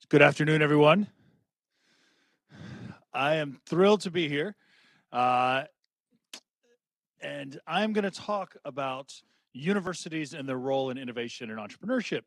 Good afternoon, everyone. I am thrilled to be here. And I'm going to talk about universities and their role in innovation and entrepreneurship.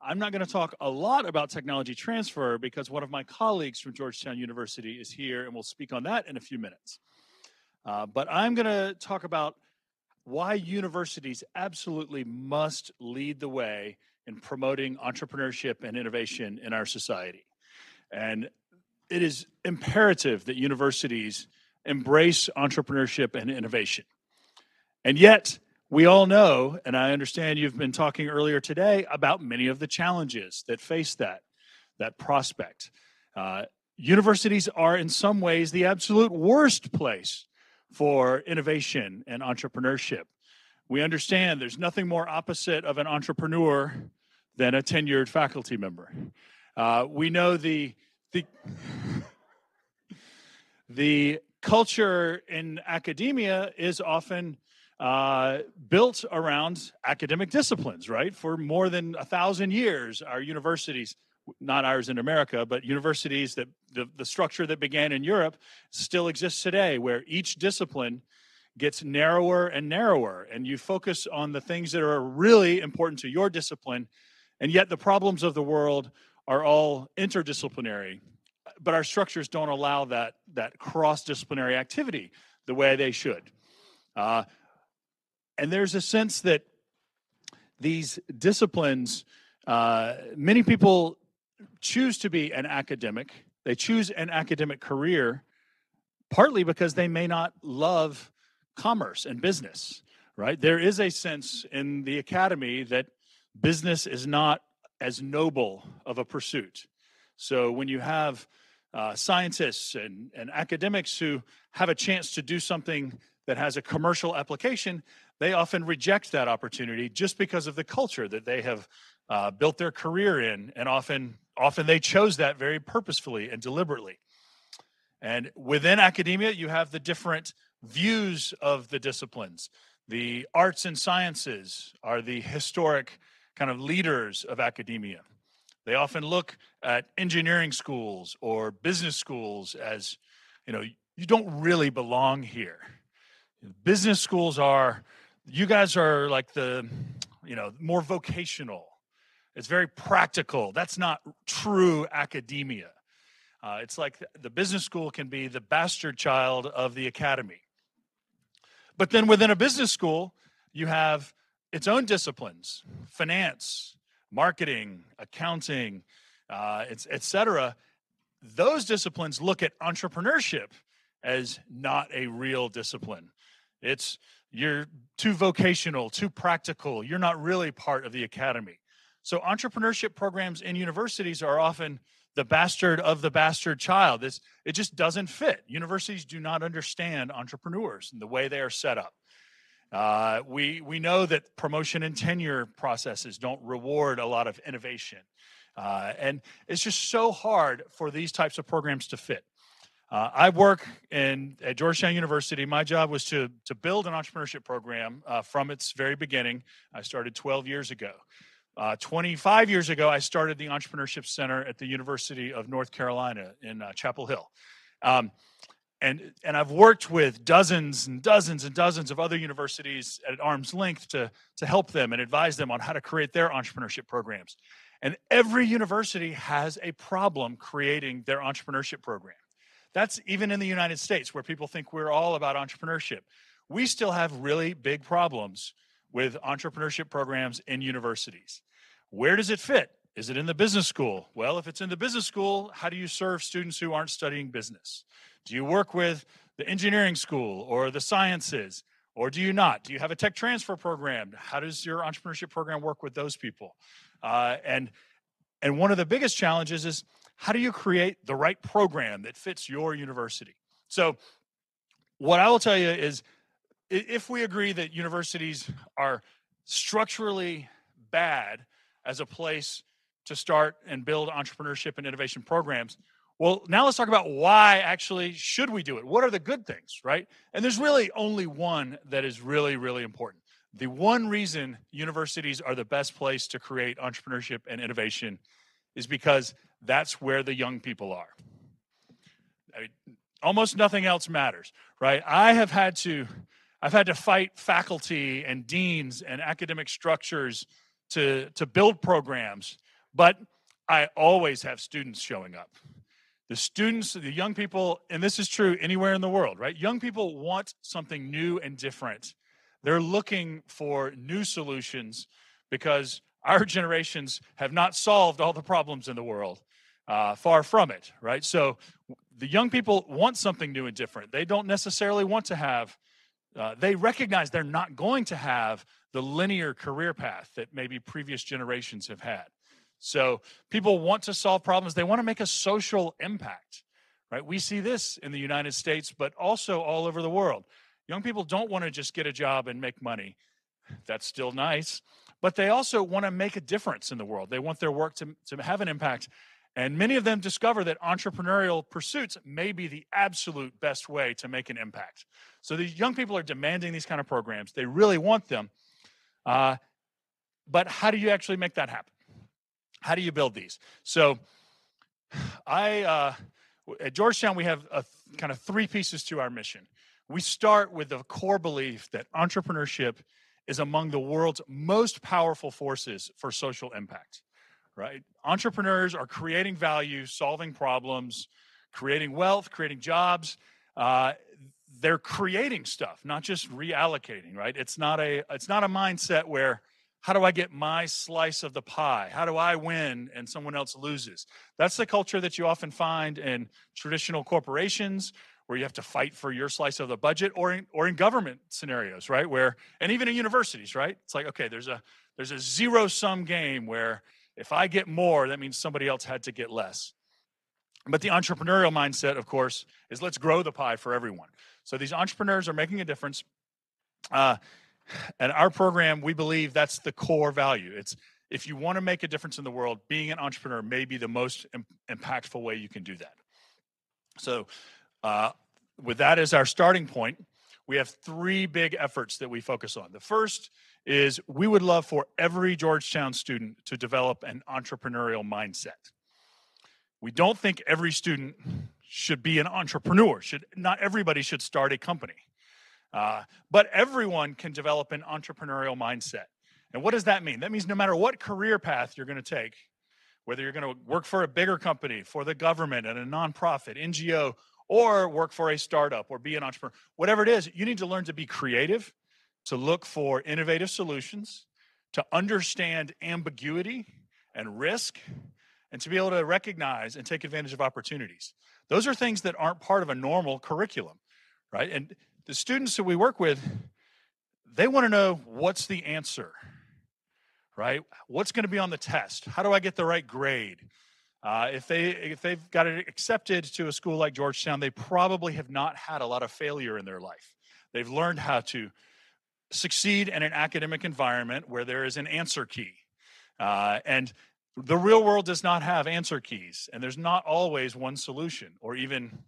I'm not going to talk a lot about technology transfer because one of my colleagues from Georgetown University is here and we'll speak on that in a few minutes. But I'm going to talk about why universities absolutely must lead the way in promoting entrepreneurship and innovation in our society. And it is imperative that universities embrace entrepreneurship and innovation. And yet, we all know, and I understand you've been talking earlier today about many of the challenges that face that prospect. Universities are in some ways the absolute worst place for innovation and entrepreneurship. We understand there's nothing more opposite of an entrepreneur than a tenured faculty member. We know the culture in academia is often built around academic disciplines, right? For more than 1,000 years, our universities, not ours in America, but universities that the structure that began in Europe still exists today, where each discipline gets narrower and narrower, and you focus on the things that are really important to your discipline, and yet the problems of the world are all interdisciplinary. But our structures don't allow that cross-disciplinary activity the way they should. And there's a sense that these disciplines, many people choose to be an academic. They choose an academic career partly because they may not love commerce and business, right? There is a sense in the academy that business is not as noble of a pursuit. So when you have scientists and academics who have a chance to do something that has a commercial application, they often reject that opportunity just because of the culture that they have built their career in, and often they chose that very purposefully and deliberately. And within academia, you have the different views of the disciplines. The arts and sciences are the historic kind of leaders of academia. They often look at engineering schools or business schools as, you don't really belong here. Business schools you guys are like more vocational. It's very practical. That's not true academia. It's like the business school can be the bastard child of the academy. But then within a business school, you have its own disciplines: finance, marketing, accounting, etc. Those disciplines look at entrepreneurship as not a real discipline. You're too vocational, too practical. You're not really part of the academy. So entrepreneurship programs in universities are often the bastard of the bastard child. It just doesn't fit. Universities do not understand entrepreneurs and the way they are set up. We know that promotion and tenure processes don't reward a lot of innovation. And it's just so hard for these types of programs to fit. I work at Georgetown University. My job was to build an entrepreneurship program from its very beginning. I started 12 years ago. 25 years ago, I started the Entrepreneurship Center at the University of North Carolina in Chapel Hill. And I've worked with dozens and dozens and dozens of other universities at arm's length to help them and advise them on how to create their entrepreneurship programs. And every university has a problem creating their entrepreneurship program. That's even in the United States, where people think we're all about entrepreneurship. We still have really big problems with entrepreneurship programs in universities. Where does it fit? Is it in the business school? Well, if it's in the business school, how do you serve students who aren't studying business? Do you work with the engineering school or the sciences, or do you not? Do you have a tech transfer program? How does your entrepreneurship program work with those people? And one of the biggest challenges is, how do you create the right program that fits your university? So what I will tell you is, if we agree that universities are structurally bad as a place to start and build entrepreneurship and innovation programs, well, now let's talk about why actually should we do it? What are the good things, right? And there's really only one that is really, really important. The one reason universities are the best place to create entrepreneurship and innovation is because that's where the young people are. I mean, almost nothing else matters, right? I've had to fight faculty and deans and academic structures to build programs, but I always have students showing up. The students, the young people, and this is true anywhere in the world, right? Young people want something new and different. They're looking for new solutions because our generations have not solved all the problems in the world. Far from it, right? So the young people want something new and different. They don't necessarily want to have, they recognize they're not going to have the linear career path that maybe previous generations have had. So people want to solve problems. They want to make a social impact, right? We see this in the United States, but also all over the world. Young people don't want to just get a job and make money. That's still nice, but they also want to make a difference in the world. They want their work to have an impact. And many of them discover that entrepreneurial pursuits may be the absolute best way to make an impact. So these young people are demanding these kind of programs. They really want them. But how do you actually make that happen? How do you build these? So at Georgetown, we have kind of three pieces to our mission. We start with the core belief that entrepreneurship is among the world's most powerful forces for social impact, right? Entrepreneurs are creating value, solving problems, creating wealth, creating jobs. They're creating stuff, not just reallocating, right? It's not a mindset where, how do I get my slice of the pie? How do I win and someone else loses? That's the culture that you often find in traditional corporations, where you have to fight for your slice of the budget, or in government scenarios, right? And even in universities, right? It's like, okay, there's a zero-sum game where if I get more, that means somebody else had to get less. But the entrepreneurial mindset, of course, is let's grow the pie for everyone. So these entrepreneurs are making a difference. And our program, we believe that's the core value. It's, if you want to make a difference in the world, being an entrepreneur may be the most impactful way you can do that. So with that as our starting point, we have three big efforts that we focus on. The first is we would love for every Georgetown student to develop an entrepreneurial mindset. We don't think every student should be an entrepreneur. Not everybody should start a company. But everyone can develop an entrepreneurial mindset. And what does that mean? That means no matter what career path you're going to take, whether you're going to work for a bigger company, for the government and a nonprofit, NGO, or work for a startup or be an entrepreneur, whatever it is, you need to learn to be creative, to look for innovative solutions, to understand ambiguity and risk, and to be able to recognize and take advantage of opportunities. Those are things that aren't part of a normal curriculum, right? And the students that we work with, they want to know, what's the answer, right? What's going to be on the test? How do I get the right grade? If they've got it accepted to a school like Georgetown, they probably have not had a lot of failure in their life. They've learned how to succeed in an academic environment where there is an answer key. And the real world does not have answer keys, and there's not always one solution or even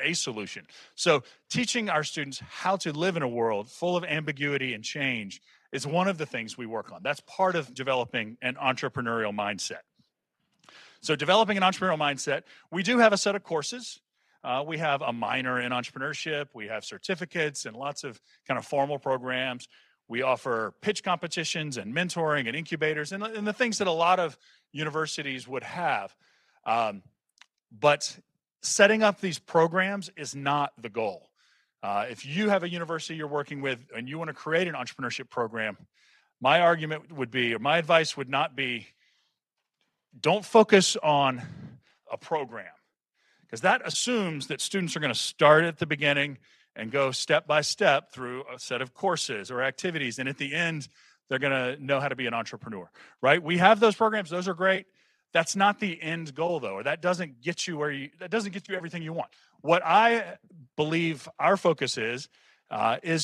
a solution. So teaching our students how to live in a world full of ambiguity and change is one of the things we work on. That's part of developing an entrepreneurial mindset. So developing an entrepreneurial mindset, we do have a set of courses. We have a minor in entrepreneurship. We have certificates and lots of kind of formal programs. We offer pitch competitions and mentoring and incubators and the things that a lot of universities would have. But setting up these programs is not the goal. If you have a university you're working with and you want to create an entrepreneurship program, my argument would be, or my advice would not be, don't focus on a program, because that assumes that students are going to start at the beginning and go step by step through a set of courses or activities, and at the end, they're going to know how to be an entrepreneur, right? We have those programs; those are great. That's not the end goal, though, or that doesn't get you that doesn't get you everything you want. What I believe our focus is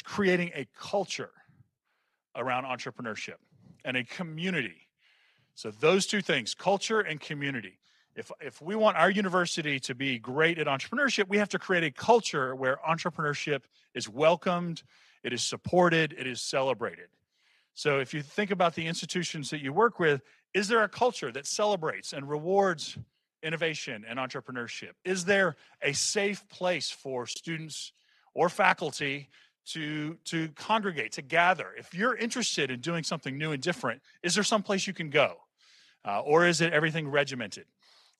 creating a culture around entrepreneurship and a community. So those two things, culture and community. If we want our university to be great at entrepreneurship, we have to create a culture where entrepreneurship is welcomed, it is supported, it is celebrated. So if you think about the institutions that you work with, is there a culture that celebrates and rewards innovation and entrepreneurship? Is there a safe place for students or faculty to congregate, to gather? If you're interested in doing something new and different, is there some place you can go? Or is it everything regimented,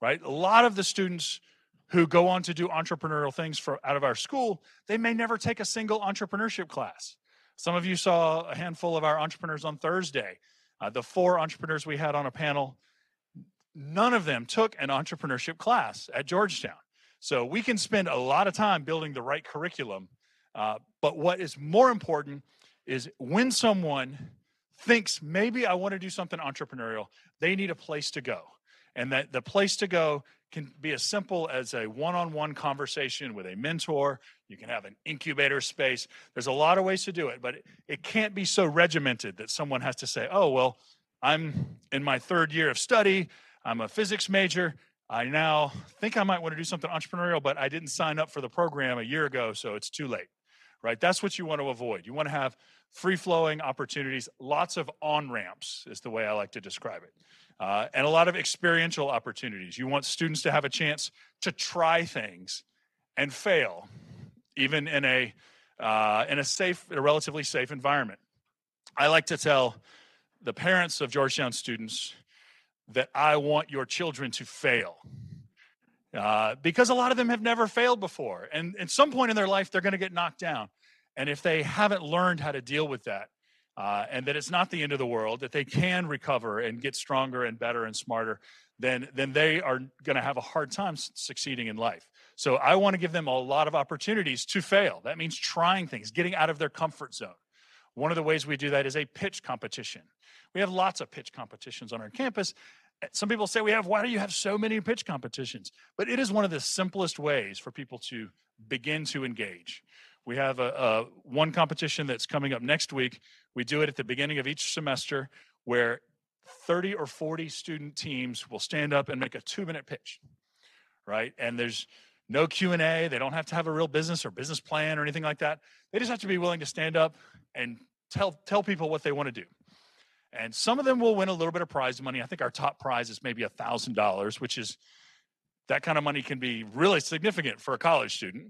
right? A lot of the students who go on to do entrepreneurial things out of our school, they may never take a single entrepreneurship class. Some of you saw a handful of our entrepreneurs on Thursday. The 4 entrepreneurs we had on a panel, none of them took an entrepreneurship class at Georgetown. So we can spend a lot of time building the right curriculum. But what is more important is when someone thinks, maybe I want to do something entrepreneurial, they need a place to go. And that the place to go can be as simple as a one-on-one conversation with a mentor. You can have an incubator space. There's a lot of ways to do it, but it can't be so regimented that someone has to say, oh, well, I'm in my 3rd year of study. I'm a physics major. I now think I might want to do something entrepreneurial, but I didn't sign up for the program a year ago, so it's too late, right? That's what you want to avoid. You want to have free-flowing opportunities, lots of on-ramps is the way I like to describe it. And a lot of experiential opportunities. You want students to have a chance to try things and fail, even in a relatively safe environment. I like to tell the parents of Georgetown students that I want your children to fail. Because a lot of them have never failed before. And at some point in their life, they're going to get knocked down. And if they haven't learned how to deal with that, and that it's not the end of the world, that they can recover and get stronger and better and smarter, then they are going to have a hard time succeeding in life. So I want to give them a lot of opportunities to fail. That means trying things, getting out of their comfort zone. One of the ways we do that is a pitch competition. We have lots of pitch competitions on our campus. Some people say, why do you have so many pitch competitions? But it is one of the simplest ways for people to begin to engage. We have one competition that's coming up next week. We do it at the beginning of each semester where 30 or 40 student teams will stand up and make a 2-minute pitch, right? And there's no Q&A. They don't have to have a real business or business plan or anything like that. They just have to be willing to stand up and tell people what they want to do. And some of them will win a little bit of prize money. I think our top prize is maybe $1,000, which is, that kind of money can be really significant for a college student.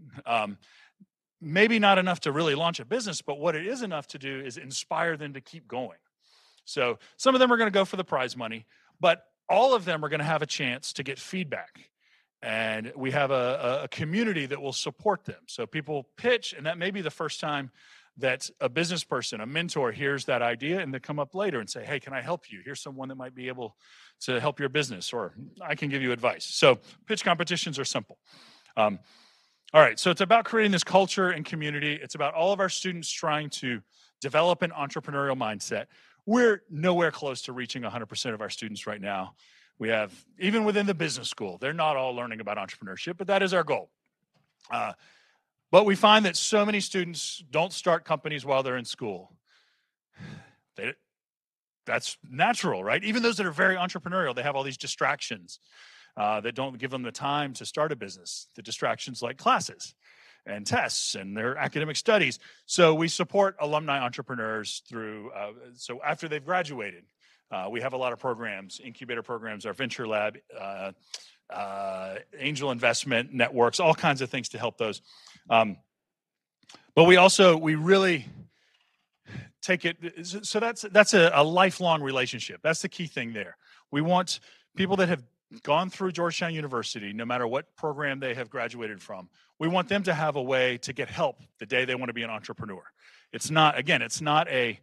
Maybe not enough to really launch a business, but what it is enough to do is inspire them to keep going. So some of them are going to go for the prize money, but all of them are going to have a chance to get feedback. And we have a community that will support them. So people pitch, and that may be the first time that a business person, a mentor, hears that idea, and they come up later and say, hey, can I help you? Here's someone that might be able to help your business, or I can give you advice. So pitch competitions are simple. All right, so it's about creating this culture and community. It's about all of our students trying to develop an entrepreneurial mindset. We're nowhere close to reaching 100% of our students right now. We have, even within the business school, they're not all learning about entrepreneurship, but that is our goal. But we find that so many students don't start companies while they're in school. That's natural, right? Even those that are very entrepreneurial, they have all these distractions that don't give them the time to start a business. The distractions like classes and tests and their academic studies. So we support alumni entrepreneurs through, so after they've graduated, we have a lot of programs, incubator programs, our venture lab, angel investment networks, all kinds of things to help those. But we really take it, so that's a lifelong relationship. That's the key thing there. We want people that have gone through Georgetown University, no matter what program they have graduated from, we want them to have a way to get help the day they want to be an entrepreneur. It's not a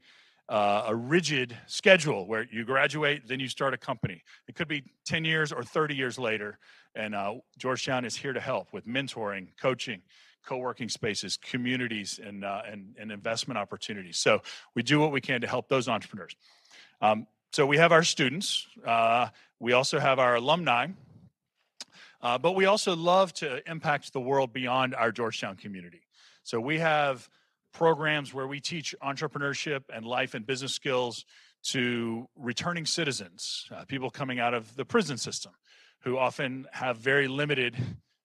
rigid schedule where you graduate, then you start a company. It could be 10 years or 30 years later, and Georgetown is here to help with mentoring, coaching, co-working spaces, communities, and investment opportunities. So we do what we can to help those entrepreneurs. So we have our students. We also have our alumni. But we also love to impact the world beyond our Georgetown community. So we have programs where we teach entrepreneurship and life and business skills to returning citizens, people coming out of the prison system who often have very limited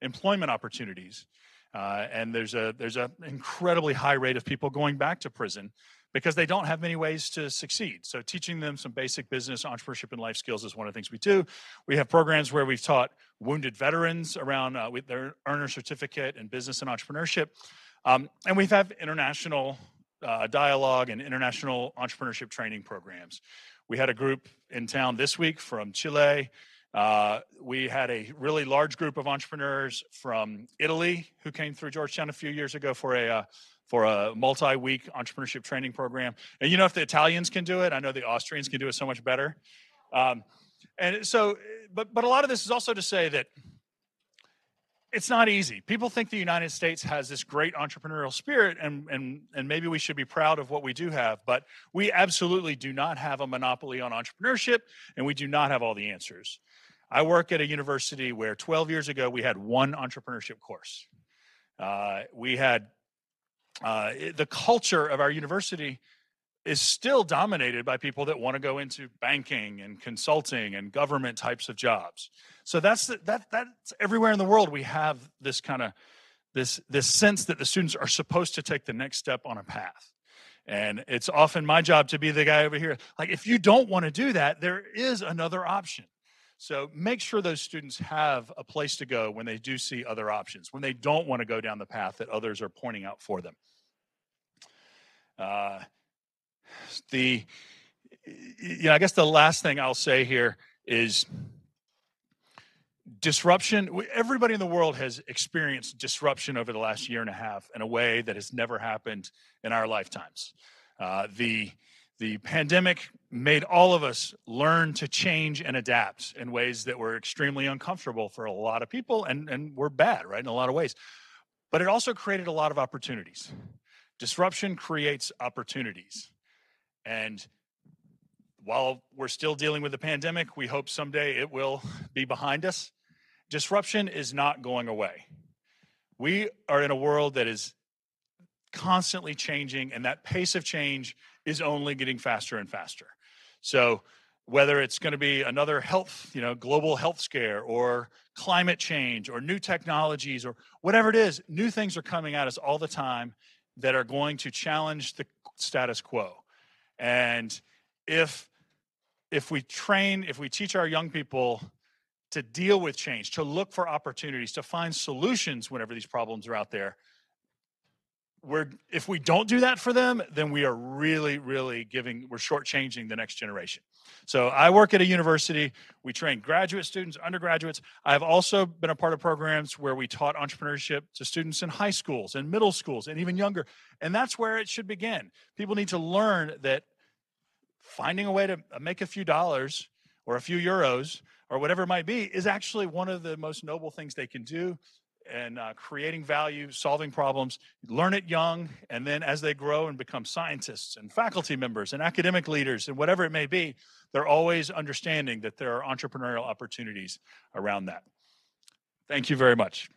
employment opportunities. And there's an incredibly high rate of people going back to prison because they don't have many ways to succeed. So teaching them some basic business, entrepreneurship, and life skills is one of the things we do. We have programs where we've taught wounded veterans around with their earner certificate in business and entrepreneurship. And we've had international dialogue and international entrepreneurship training programs. We had a group in town this week from Chile. We had a really large group of entrepreneurs from Italy who came through Georgetown a few years ago for a multi-week entrepreneurship training program. And you know, if the Italians can do it, I know the Austrians can do it so much better. And so, but a lot of this is also to say that it's not easy. People think the United States has this great entrepreneurial spirit, and maybe we should be proud of what we do have, but we absolutely do not have a monopoly on entrepreneurship, and we do not have all the answers. I work at a university where 12 years ago, we had one entrepreneurship course. We had the culture of our university is still dominated by people that want to go into banking and consulting and government types of jobs. So that's everywhere in the world. We have this kind of this sense that the students are supposed to take the next step on a path. And it's often my job to be the guy over here. Like, if you don't want to do that, there is another option. So make sure those students have a place to go when they do see other options, when they don't want to go down the path that others are pointing out for them. I guess the last thing I'll say here is disruption. Everybody in the world has experienced disruption over the last year and a half in a way that has never happened in our lifetimes. The pandemic made all of us learn to change and adapt in ways that were extremely uncomfortable for a lot of people and were bad, right, in a lot of ways. But it also created a lot of opportunities. Disruption creates opportunities. And while we're still dealing with the pandemic, we hope someday it will be behind us. Disruption is not going away. We are in a world that is constantly changing, and that pace of change is only getting faster and faster. So whether it's going to be another global health scare or climate change or new technologies or whatever it is, new things are coming at us all the time that are going to challenge the status quo. And if we teach our young people to deal with change, to look for opportunities, to find solutions whenever these problems are out there, if we don't do that for them, then we are really, really we're shortchanging the next generation. So I work at a university. We train graduate students, undergraduates. I've also been a part of programs where we taught entrepreneurship to students in high schools and middle schools and even younger. And that's where it should begin. People need to learn that finding a way to make a few dollars or a few euros or whatever it might be is actually one of the most noble things they can do. And creating value, solving problems, learn it young, and then as they grow and become scientists and faculty members and academic leaders and whatever it may be, they're always understanding that there are entrepreneurial opportunities around that. Thank you very much.